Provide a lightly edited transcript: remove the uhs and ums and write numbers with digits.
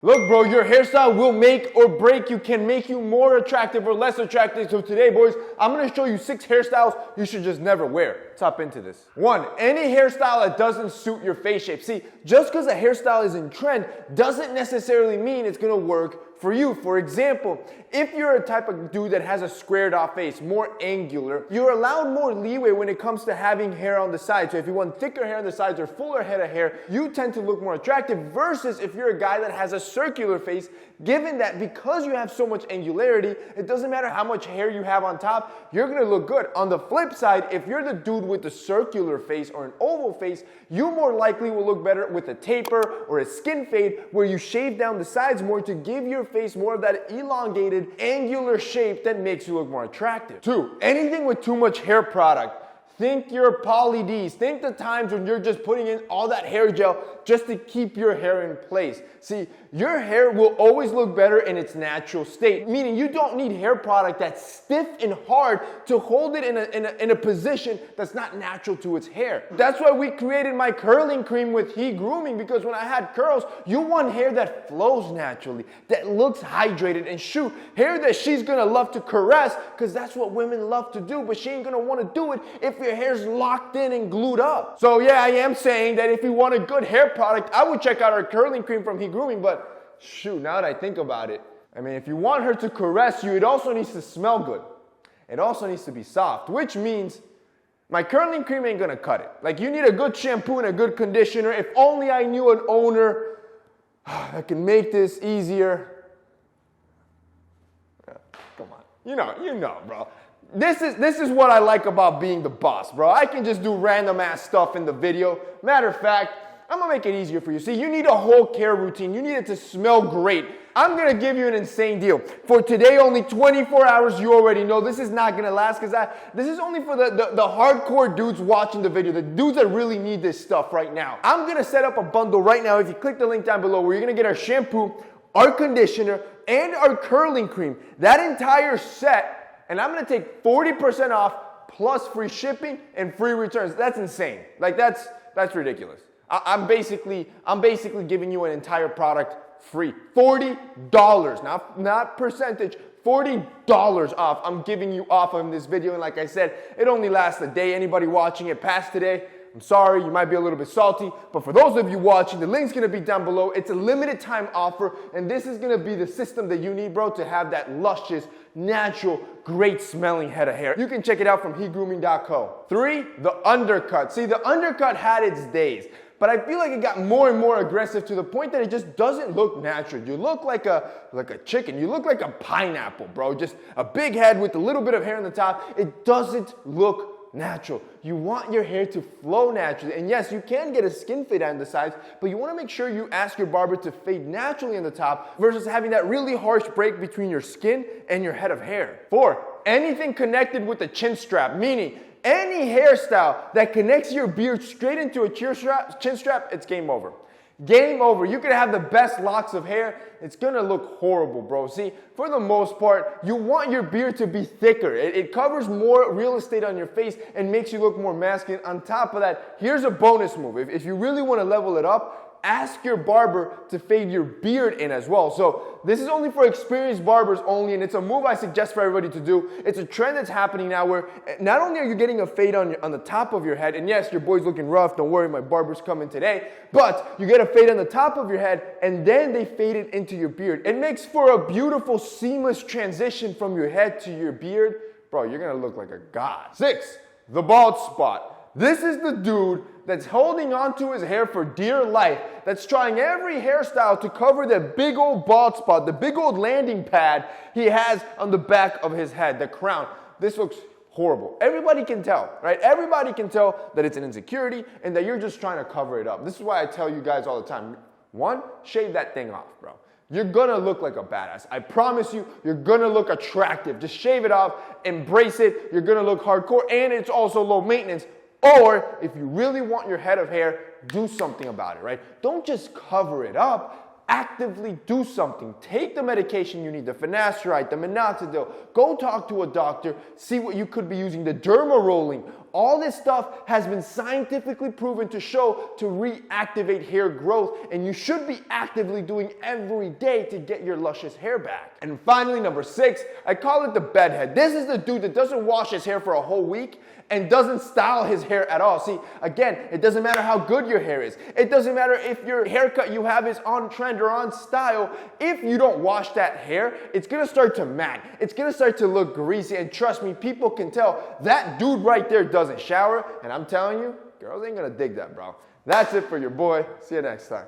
Look, bro, your hairstyle will make or break you, can make you more attractive or less attractive. So today, boys, I'm gonna show you 6 hairstyles you should just never wear. Let's hop into this. 1, any hairstyle that doesn't suit your face shape. See, just because a hairstyle is in trend doesn't necessarily mean it's gonna work for you. For example, if you're a type of dude that has a squared off face, more angular, you're allowed more leeway when it comes to having hair on the side. So if you want thicker hair on the sides or fuller head of hair, you tend to look more attractive versus if you're a guy that has a circular face, given that because you have so much angularity, it doesn't matter how much hair you have on top, you're gonna look good. On the flip side, if you're the dude with the circular face or an oval face, you more likely will look better with a taper or a skin fade where you shave down the sides more to give your face more of that elongated, angular shape that makes you look more attractive. 2, anything with too much hair product. Think your Poly Ds. Think the times when you're just putting in all that hair gel just to keep your hair in place. See, your hair will always look better in its natural state, meaning you don't need hair product that's stiff and hard to hold it in a position that's not natural to its hair. That's why we created my curling cream with Heat Grooming, because when I had curls, you want hair that flows naturally, that looks hydrated, and shoot, hair that she's gonna love to caress, because that's what women love to do, but she ain't gonna wanna do it if your hair's locked in and glued up. So yeah, I am saying that if you want a good hair product, I would check out our curling cream from Heat Grooming, but shoot, now that I think about it, I mean, if you want her to caress you, it also needs to smell good. It also needs to be soft, which means my curling cream ain't gonna cut it. Like, you need a good shampoo and a good conditioner. If only I knew an owner that can make this easier. Come on, you know, bro. This is what I like about being the boss, bro. I can just do random ass stuff in the video. Matter of fact, I'm gonna make it easier for you. See, you need a whole care routine. You need it to smell great. I'm gonna give you an insane deal. For today, only 24 hours, you already know this is not gonna last, because this is only for the hardcore dudes watching the video, the dudes that really need this stuff right now. I'm gonna set up a bundle right now, if you click the link down below, where you're gonna get our shampoo, our conditioner, and our curling cream. That entire set, and I'm gonna take 40% off plus free shipping and free returns. That's insane. Like, that's ridiculous. I'm basically giving you an entire product free. $40, not percentage, $40 off. I'm giving you off on this video, and like I said, it only lasts a day. Anybody watching it past today, I'm sorry, you might be a little bit salty, but for those of you watching, the link's gonna be down below. It's a limited time offer, and this is gonna be the system that you need, bro, to have that luscious, natural, great smelling head of hair. You can check it out from heatgrooming.co. 3, the Undercut. See, the Undercut had its days, but I feel like it got more and more aggressive to the point that it just doesn't look natural. You look like a chicken. You look like a pineapple, bro. Just a big head with a little bit of hair on the top. It doesn't look natural. You want your hair to flow naturally. And yes, you can get a skin fade on the sides, but you want to make sure you ask your barber to fade naturally on the top versus having that really harsh break between your skin and your head of hair. 4, anything connected with the chin strap, meaning any hairstyle that connects your beard straight into a chin strap, it's game over. Game over. You could have the best locks of hair. It's gonna look horrible, bro. See, for the most part, you want your beard to be thicker. It covers more real estate on your face and makes you look more masculine. On top of that, here's a bonus move. If you really want to level it up, ask your barber to fade your beard in as well. So this is only for experienced barbers only, and it's a move I suggest for everybody to do. It's a trend that's happening now where not only are you getting a fade on the top of your head, and yes, your boy's looking rough, don't worry, my barber's coming today, but you get a fade on the top of your head, and then they fade it into your beard. It makes for a beautiful, seamless transition from your head to your beard. Bro, you're gonna look like a god. 6, the bald spot. This is the dude that's holding on to his hair for dear life, that's trying every hairstyle to cover the big old bald spot, the big old landing pad he has on the back of his head, the crown. This looks horrible. Everybody can tell, right? Everybody can tell that it's an insecurity and that you're just trying to cover it up. This is why I tell you guys all the time, 1, shave that thing off, bro. You're gonna look like a badass. I promise you, you're gonna look attractive. Just shave it off, embrace it. You're gonna look hardcore, and it's also low maintenance. Or, if you really want your head of hair, do something about it, right? Don't just cover it up. Actively do something. Take the medication you need, the finasteride, the minoxidil. Go talk to a doctor. See what you could be using, the derma rolling. All this stuff has been scientifically proven to show to reactivate hair growth, and you should be actively doing every day to get your luscious hair back. And finally, number 6, I call it the bedhead. This is the dude that doesn't wash his hair for a whole week and doesn't style his hair at all. See, again, it doesn't matter how good your hair is. It doesn't matter if your haircut you have is on trend or on style. If you don't wash that hair, it's gonna start to mat. It's gonna start to look greasy, and trust me, people can tell that dude right there doesn't shower, and I'm telling you, girls ain't gonna dig that, bro. That's it for your boy. See you next time.